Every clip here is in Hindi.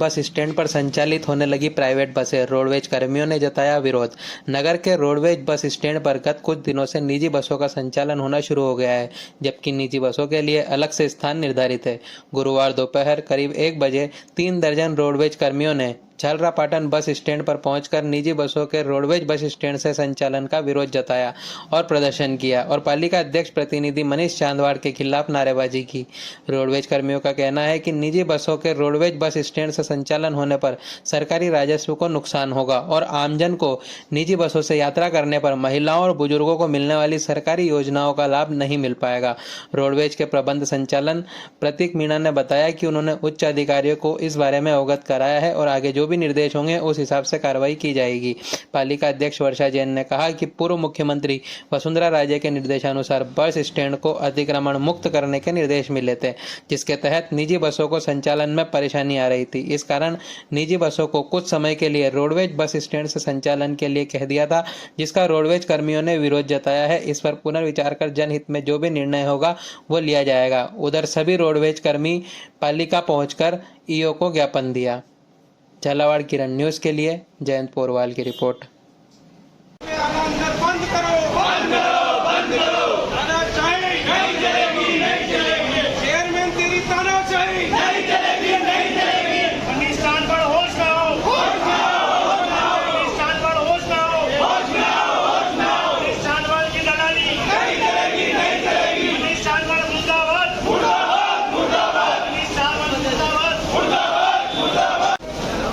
बस स्टैंड पर संचालित होने लगी प्राइवेट बसें, रोडवेज कर्मियों ने जताया विरोध। नगर के रोडवेज बस स्टैंड पर गत कुछ दिनों से निजी बसों का संचालन होना शुरू हो गया है, जबकि निजी बसों के लिए अलग से स्थान निर्धारित है। गुरुवार दोपहर करीब 1 बजे 3 दर्जन रोडवेज कर्मियों ने झालरापाटन बस स्टैंड पर पहुंचकर निजी बसों के रोडवेज बस स्टैंड से संचालन का विरोध जताया और प्रदर्शन किया और पालिका अध्यक्ष प्रतिनिधि मनीष चांदवाड़ के खिलाफ नारेबाजी की। रोडवेज कर्मियों का कहना है कि निजी बसों के रोडवेज बस स्टैंड से संचालन होने पर सरकारी राजस्व को नुकसान होगा और आमजन को निजी बसों से यात्रा करने पर महिलाओं और बुजुर्गों को मिलने वाली सरकारी योजनाओं का लाभ नहीं मिल पाएगा। रोडवेज के प्रबंध संचालन प्रतीक मीणा ने बताया कि उन्होंने उच्च अधिकारियों को इस बारे में अवगत कराया है और आगे जो भी निर्देश होंगे उस हिसाब से कार्रवाई की जाएगी। पालिका अध्यक्ष वर्षा जैन ने कहा कि पूर्व मुख्यमंत्री वसुंधरा राजे के निर्देशानुसार बस स्टैंड को अतिक्रमण मुक्त करने के निर्देश मिले थे, जिसके तहत निजी बसों को संचालन में परेशानी आ रही थी। इस कारण निजी बसों को कुछ समय के लिए रोडवेज बस स्टैंड से संचालन के लिए कह दिया था, जिसका रोडवेज कर्मियों ने विरोध जताया है। इस पर पुनर्विचार कर जनहित में जो भी निर्णय होगा वो लिया जाएगा। उधर सभी रोडवेज कर्मी पालिका पहुंचकर ईओ को ज्ञापन दिया। झालावाड़ किरण न्यूज के लिए जयंत पोरवाल की रिपोर्ट।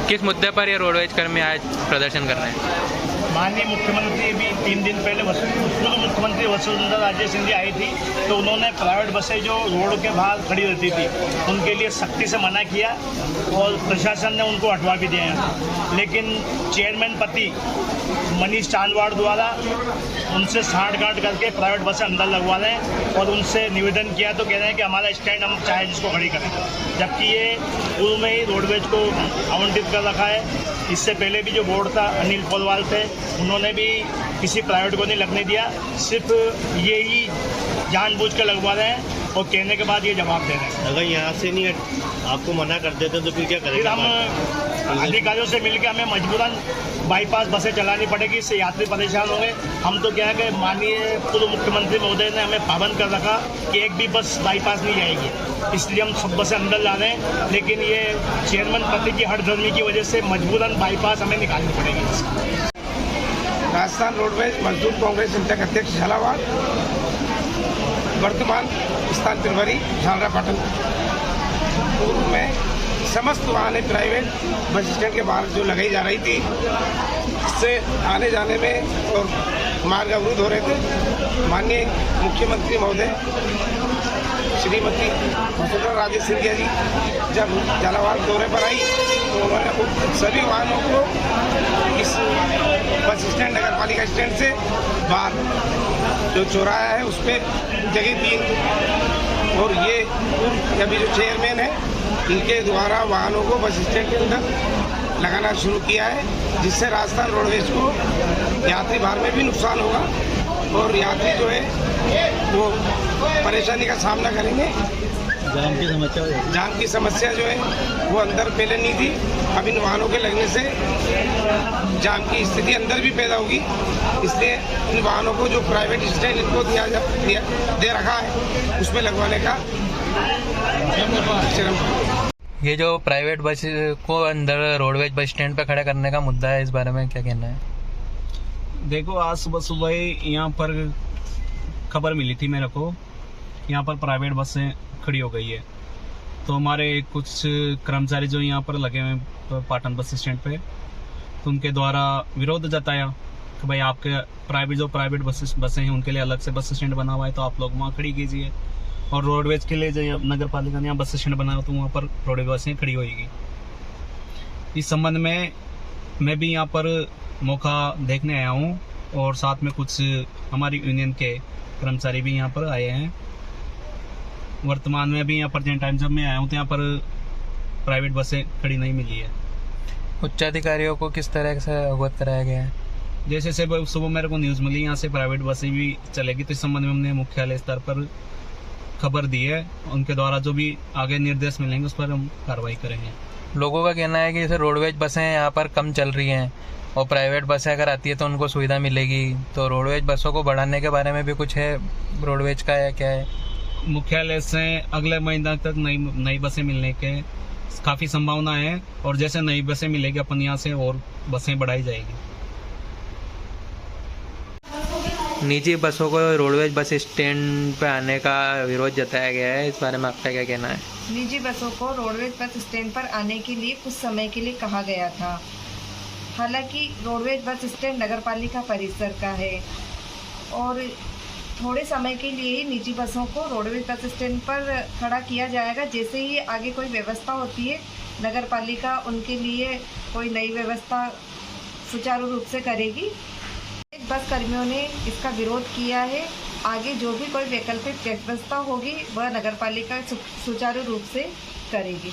किस मुद्दे पर ये रोडवेज कर्मी आज प्रदर्शन कर रहे हैं? माननीय मुख्यमंत्री भी 3 दिन पहले पूर्व मुख्यमंत्री वसुंधरा राजे सिंधिया आई थी, तो उन्होंने प्राइवेट बसें जो रोड के बाहर खड़ी रहती थी उनके लिए सख्ती से मना किया और प्रशासन ने उनको हटवा भी दिया। लेकिन चेयरमैन पति मनीष चांदवाड़ द्वारा उनसे साठ-गांठ करके प्राइवेट बसें अंदर लगवा रहे हैं और उनसे निवेदन किया तो कह रहे हैं कि हमारा स्टैंड हम चाहे जिसको खड़ी करें, जबकि ये पूर्व में ही रोडवेज को आवंटित कर रखा है। इससे पहले भी जो बोर्ड था अनिल पोलवाल थे, उन्होंने भी किसी प्राइवेट को नहीं लगने दिया, सिर्फ ये ही जानबूझ कर लगवा रहे हैं और कहने के बाद ये जवाब दे रहे हैं। अगर यहाँ से नहीं आपको मना कर देते तो फिर क्या करेंगे? फिर हम अधिकारियों से मिलकर हमें मजबूरन बाईपास बसें चलानी पड़ेगी, इससे यात्री परेशान होंगे। हम तो क्या है कि माननीय पूर्व मुख्यमंत्री महोदय ने हमें पाबंद कर रखा कि एक भी बस बाईपास नहीं जाएगी, इसलिए हम सब बसें अंदर ला रहे हैं। लेकिन ये चेयरमैन पति की हठधर्मी की वजह से मजबूरन बाईपास हमें निकालनी पड़ेगी। राजस्थान रोडवेज मजदूर कांग्रेस इंटक अध्यक्ष झालावाड़, वर्तमान स्थान प्रभारी झालरापाटन। पूर्व में समस्त वाहनें प्राइवेट बस स्टैंड के बाहर जो लगाई जा रही थी, इससे आने जाने में और मार्ग अवरुद्ध हो रहे थे। माननीय मुख्यमंत्री महोदय श्रीमती वसुंधरा राजे सिंधिया जी जब झालावाड़ दौरे पर आई तो उन्होंने सभी वाहनों को इस बस स्टैंड नगर पालिका स्टैंड से बाहर जो चौराहा है उस पर जगह दी और ये अभी जो चेयरमैन है इनके द्वारा वाहनों को बस स्टैंड के अंदर लगाना शुरू किया है, जिससे राजस्थान रोडवेज को यात्री भार में भी नुकसान होगा और यात्री जो है वो परेशानी का सामना करेंगे। जाम की समस्या जो है वो अंदर पहले नहीं थी, अब इन वाहनों के लगने से जाम की स्थिति अंदर भी पैदा होगी। इसलिए इन वाहनों को जो प्राइवेट स्टैंड इनको दे रखा है उसमें लगवाने का ये जो प्राइवेट बस को अंदर रोडवेज बस स्टैंड पे खड़ा करने का मुद्दा है, इस बारे में क्या कहना है? देखो, आज सुबह सुबह यहाँ पर खबर मिली थी मेरे को, यहाँ पर प्राइवेट बसें खड़ी हो गई है। तो हमारे कुछ कर्मचारी जो यहाँ पर लगे हुए पाटन बस स्टैंड पे, तो उनके द्वारा विरोध जताया कि भाई आपके प्राइवेट बसें हैं उनके लिए अलग से बस स्टैंड बना हुआ है, तो आप लोग वहाँ खड़ी कीजिए। और रोडवेज के लिए जो नगर पालिका ने यहाँ बस स्टैंड बनाया तो वहाँ पर रोडवेज बसें खड़ी होगी। इस संबंध में मैं भी यहाँ पर मौका देखने आया हूँ और साथ में कुछ हमारी यूनियन के कर्मचारी भी यहाँ पर आए हैं। वर्तमान में भी यहाँ पर जिन टाइम जब मैं आया हूँ तो यहाँ पर प्राइवेट बसें खड़ी नहीं मिली है। उच्चाधिकारियों को किस तरह से अवगत कराया गया है? जैसे सुबह मेरे को न्यूज़ मिली यहाँ से प्राइवेट बसें भी चलेगी, तो इस संबंध में हमने मुख्यालय स्तर पर खबर दी है। उनके द्वारा जो भी आगे निर्देश मिलेंगे उस पर हम कार्रवाई करेंगे। लोगों का कहना है कि जैसे रोडवेज बसें यहाँ पर कम चल रही हैं और प्राइवेट बसें अगर आती है तो उनको सुविधा मिलेगी, तो रोडवेज बसों को बढ़ाने के बारे में भी कुछ है रोडवेज का, या क्या है? मुख्यालय से अगले महीना तक नई बसें मिलने के काफ़ी संभावना है, और जैसे नई बसें मिलेगी अपन यहाँ से और बसें बढ़ाई जाएगी। निजी बसों को रोडवेज बस स्टैंड पे आने का विरोध जताया गया है, इस बारे में आपका क्या कहना है? निजी बसों को रोडवेज बस स्टैंड पर आने के लिए कुछ समय के लिए कहा गया था। हालांकि रोडवेज बस स्टैंड नगरपालिका परिसर का है और थोड़े समय के लिए ही निजी बसों को रोडवेज बस स्टैंड पर खड़ा किया जाएगा। जैसे ही आगे कोई व्यवस्था होती है, नगरपालिका उनके लिए कोई नई व्यवस्था सुचारू रूप से करेगी। बस कर्मियों ने इसका विरोध किया है। आगे जो भी कोई वैकल्पिक व्यवस्था होगी वह नगरपालिका सुचारू रूप से करेगी।